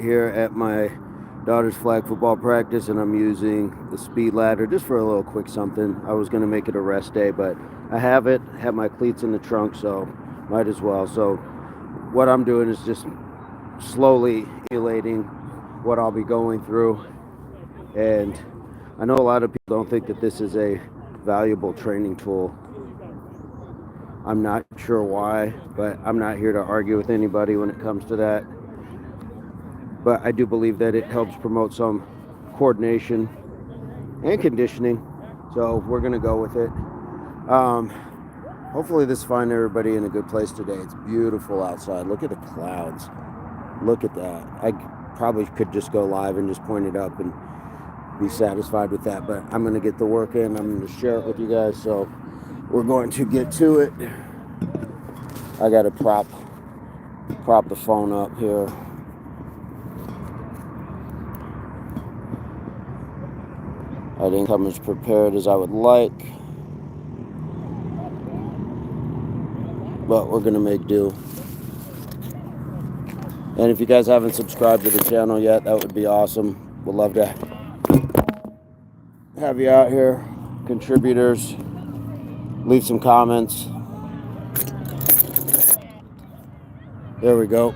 here at my daughter's flag football practice, and I'm using the speed ladder just for a little quick something. I was going to make it a rest day, but I have my cleats in the trunk, so might as well. So what I'm doing is just slowly emulating what I'll be going through. And I know a lot of people don't think that this is a valuable training tool. I'm not sure why, but I'm not here to argue with anybody when it comes to that. But I do believe that it helps promote some coordination and conditioning. So we're going to go with it. Hopefully this finds everybody in a good place today. It's beautiful outside. Look at the clouds. Look at that. I probably could just go live and just point it up and be satisfied with that. But I'm going to get the work in. I'm going to share it with you guys. So we're going to get to it. I got to prop the phone up here. I didn't come as prepared as I would like, but we're gonna make do. And if you guys haven't subscribed to the channel yet, that would be awesome. We'd love to have you out here. Contributors, leave some comments. There we go.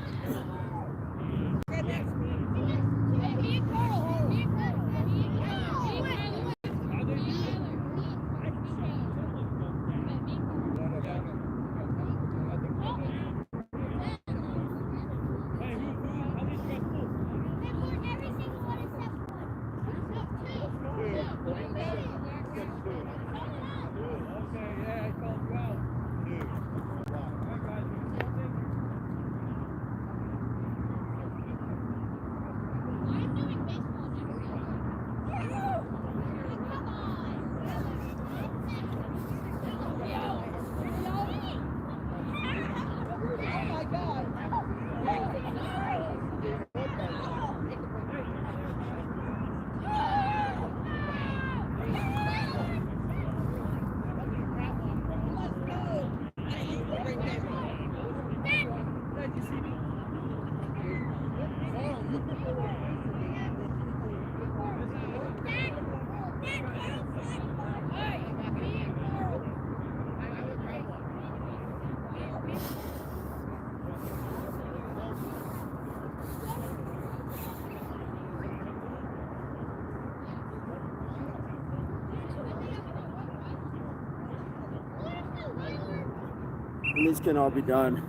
And these can all be done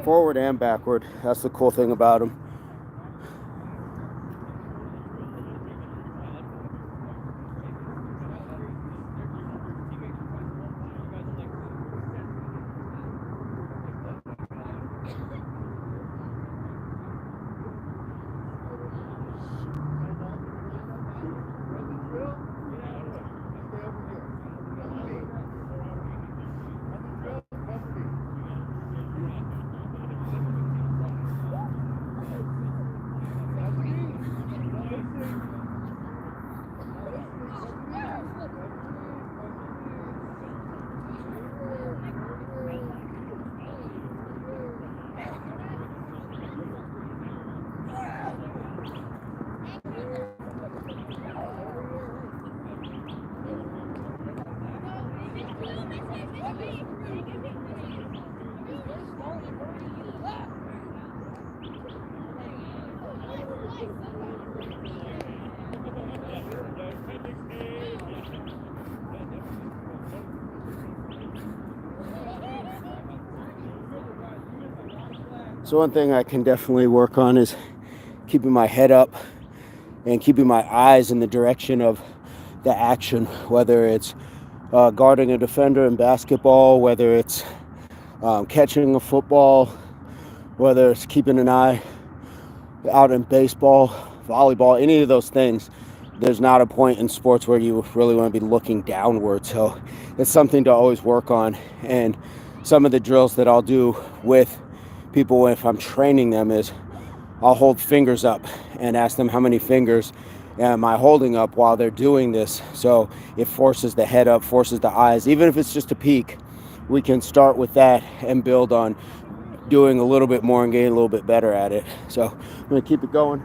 forward and backward. That's the cool thing about them. So one thing I can definitely work on is keeping my head up and keeping my eyes in the direction of the action, whether it's guarding a defender in basketball, whether it's catching a football, whether it's keeping an eye out in baseball, volleyball, any of those things. There's not a point in sports where you really want to be looking downward. So it's something to always work on. And some of the drills that I'll do with people if I'm training them is I'll hold fingers up and ask them how many fingers am I holding up while they're doing this. So it forces the head up, forces the eyes. Even if it's just a peek, we can start with that and build on doing a little bit more and getting a little bit better at it. So I'm gonna keep it going.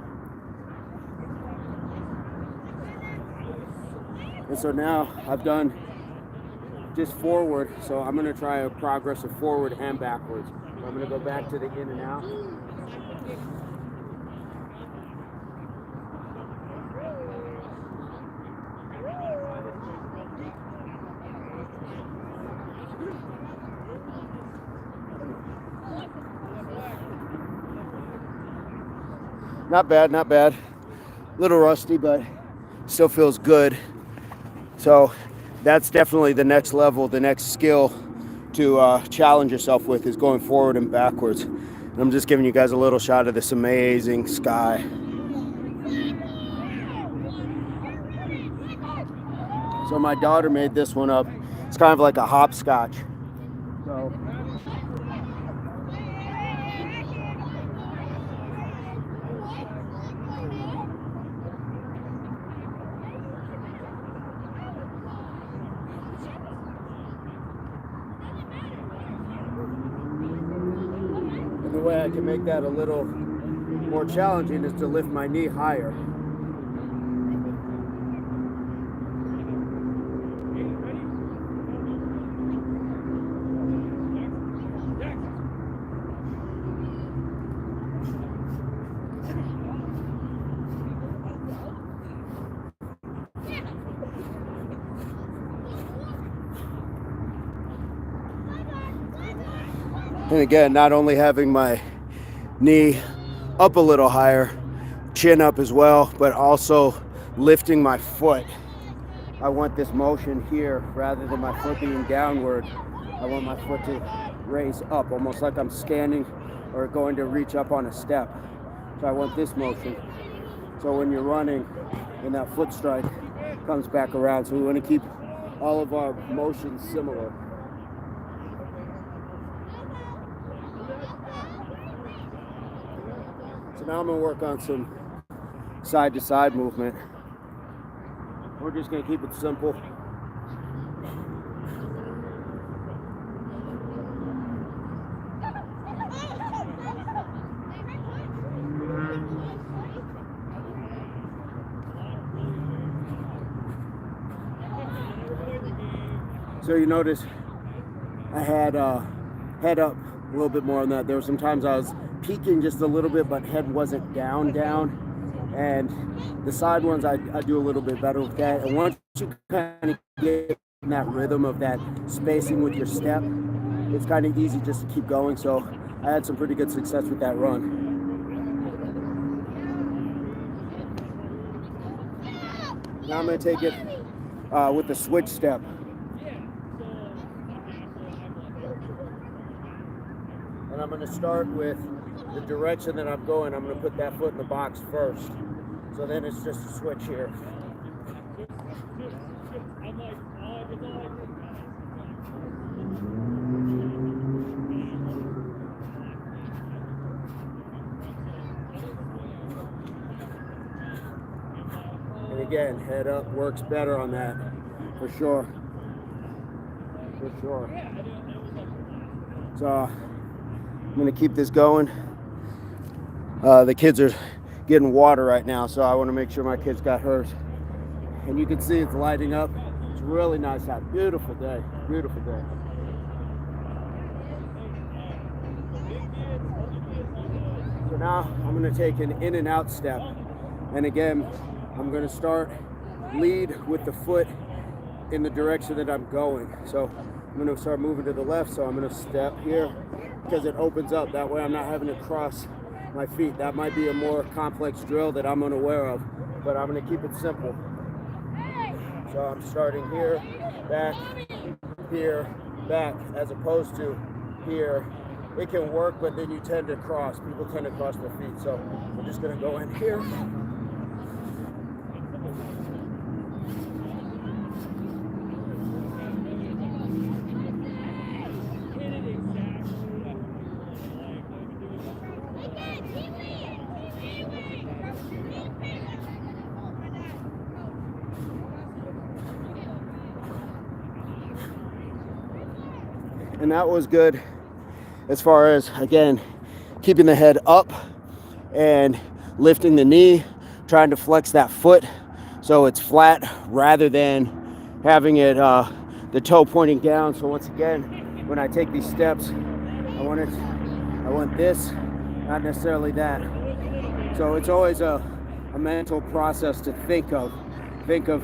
And so now I've done just forward, so I'm gonna try a progress of forward and backwards. So I'm gonna go back to the in and out. Not bad, not bad. A little rusty, but still feels good. So that's definitely the next level, the next skill to challenge yourself with is going forward and backwards. And I'm just giving you guys a little shot of this amazing sky. So my daughter made this one up. It's kind of like a hopscotch. So the way I can make that a little more challenging is to lift my knee higher. And again, not only having my knee up a little higher, chin up as well, but also lifting my foot. I want this motion here rather than my foot being downward. I want my foot to raise up, almost like I'm standing or going to reach up on a step. So I want this motion. So when you're running and that foot strike comes back around, so we want to keep all of our motions similar. So now I'm going to work on some side-to-side movement. We're just going to keep it simple. So you notice I had head up a little bit more on that. There were some times I was peaking just a little bit, but head wasn't down. And the side ones, I do a little bit better with that. And once you kind of get in that rhythm of that spacing with your step, it's kind of easy just to keep going. So I had some pretty good success with that run. Now I'm going to take it with the switch step. And I'm going to start with the direction that I'm going. I'm going to put that foot in the box first. So then it's just a switch here. And again, head up works better on that, for sure. For sure. So I'm going to keep this going. The kids are getting water right now, so I want to make sure my kids got hers. And you can see it's lighting up. It's really nice out. Beautiful day. Beautiful day. So now I'm going to take an in and out step. And again, I'm going to start lead with the foot in the direction that I'm going. So I'm going to start moving to the left. So I'm going to step here because it opens up. That way I'm not having to cross my feet. That might be a more complex drill that I'm unaware of, but I'm going to keep it simple. So I'm starting here, back, as opposed to here. It can work, but then you tend to cross. People tend to cross their feet. So I'm just going to go in here. And that was good. as far as, again, keeping the head up and lifting the knee, trying to flex that foot so it's flat rather than having it the toe pointing down. So once again, when I take these steps, I want this, not necessarily that. So it's always a mental process to think of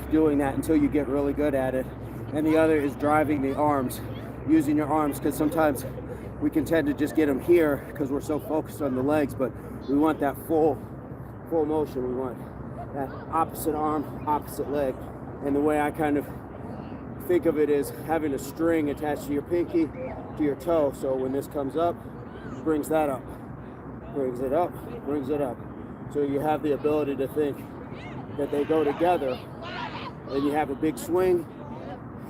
doing that until you get really good at it. And the other is driving the arms, using your arms, because sometimes we can tend to just get them here because we're so focused on the legs, but we want that full motion. We want that opposite arm, opposite leg. And the way I kind of think of it is having a string attached to your pinky, to your toe. So when this comes up, brings that up, brings it up, brings it up. So you have the ability to think that they go together, and you have a big swing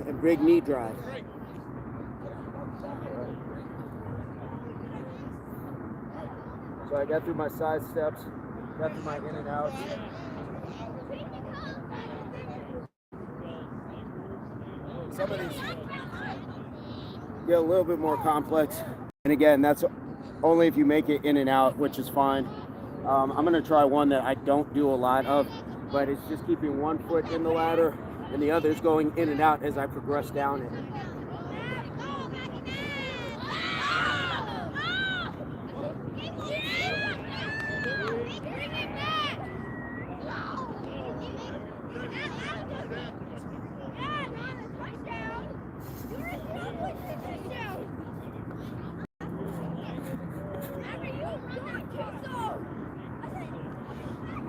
and big knee drive. So I got through my side steps, got through my in and out. Some of these get a little bit more complex. And again, that's only if you make it in and out, which is fine. I'm gonna try one that I don't do a lot of, but it's just keeping one foot in the ladder and the other's going in and out as I progress down it.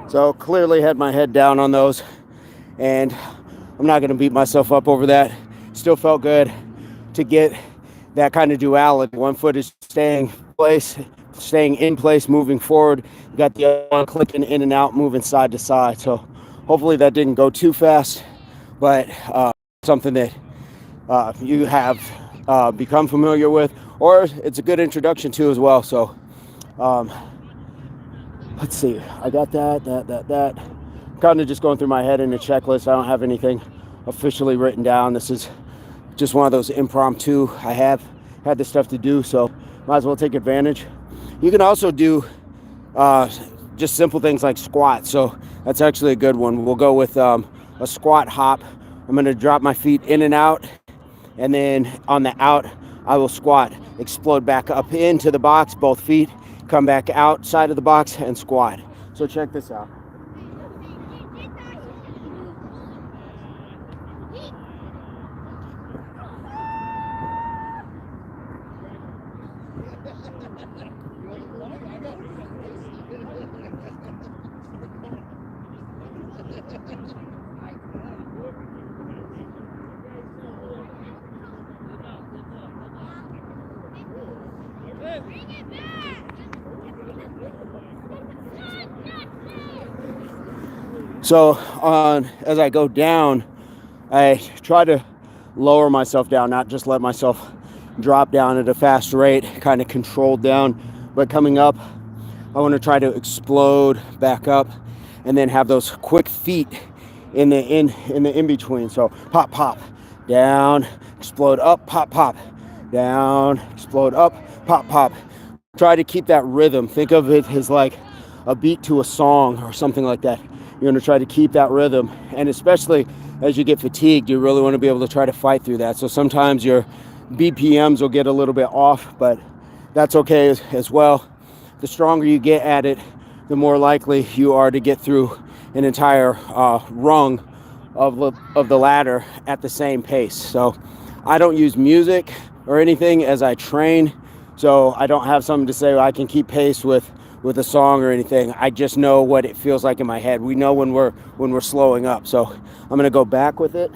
So clearly had my head down on those, and I'm not going to beat myself up over that. Still felt good to get that kind of duality. One foot is staying in place, moving forward. You got the other one clicking in and out, moving side to side. So hopefully that didn't go too fast, but something that you have become familiar with, or it's a good introduction to as well. So let's see, I got that. Kind of just going through my head in a checklist. I don't have anything officially written down. This is just one of those impromptu. I have had this stuff to do, so might as well take advantage. You can also do just simple things like squats. So that's actually a good one. We'll go with a squat hop. I'm going to drop my feet in and out, and then on the out, I will squat, explode back up into the box, both feet, come back outside of the box and squat. So check this out. So as I go down, I try to lower myself down, not just let myself drop down at a fast rate, kind of controlled down. But coming up, I want to try to explode back up and then have those quick feet in the in between. So pop, pop, down, explode up, pop, pop, down, explode up, pop, pop. Try to keep that rhythm. Think of it as like a beat to a song or something like that. You're going to try to keep that rhythm, and especially as you get fatigued, you really want to be able to try to fight through that. So sometimes your BPMs will get a little bit off, but that's okay as well. The stronger you get at it, the more likely you are to get through an entire rung of the ladder at the same pace. So I don't use music or anything as I train, so I don't have something to say I can keep pace with a song or anything. I just know what it feels like in my head. We know when we're slowing up. So I'm going to go back with it.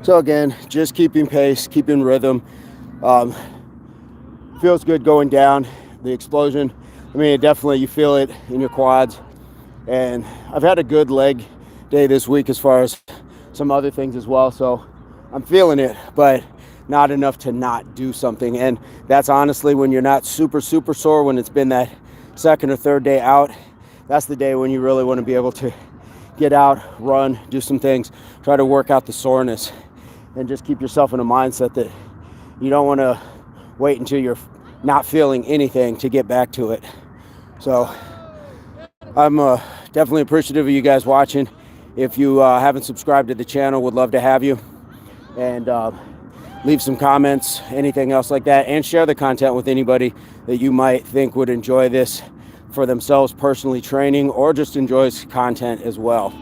So again, just keeping pace, keeping rhythm. feels good going down. The explosion, I mean, definitely you feel it in your quads. And I've had a good leg day this week as far as some other things as well. So I'm feeling it, but not enough to not do something. And that's honestly when you're not super sore, when it's been that second or third day out, that's the day when you really want to be able to get out, run, do some things, try to work out the soreness, and just keep yourself in a mindset that you don't want to wait until you're not feeling anything to get back to it. So I'm definitely appreciative of you guys watching. If you haven't subscribed to the channel, would love to have you. And leave some comments, anything else like that, and share the content with anybody that you might think would enjoy this for themselves personally training, or just enjoys content as well.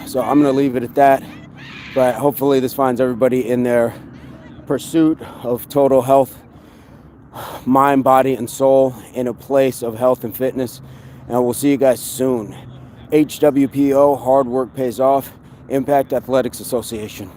So I'm going to leave it at that, but hopefully this finds everybody in their pursuit of total health, mind, body, and soul, in a place of health and fitness. And we'll see you guys soon. HWPO, hard work pays off. Impact Athletics Association.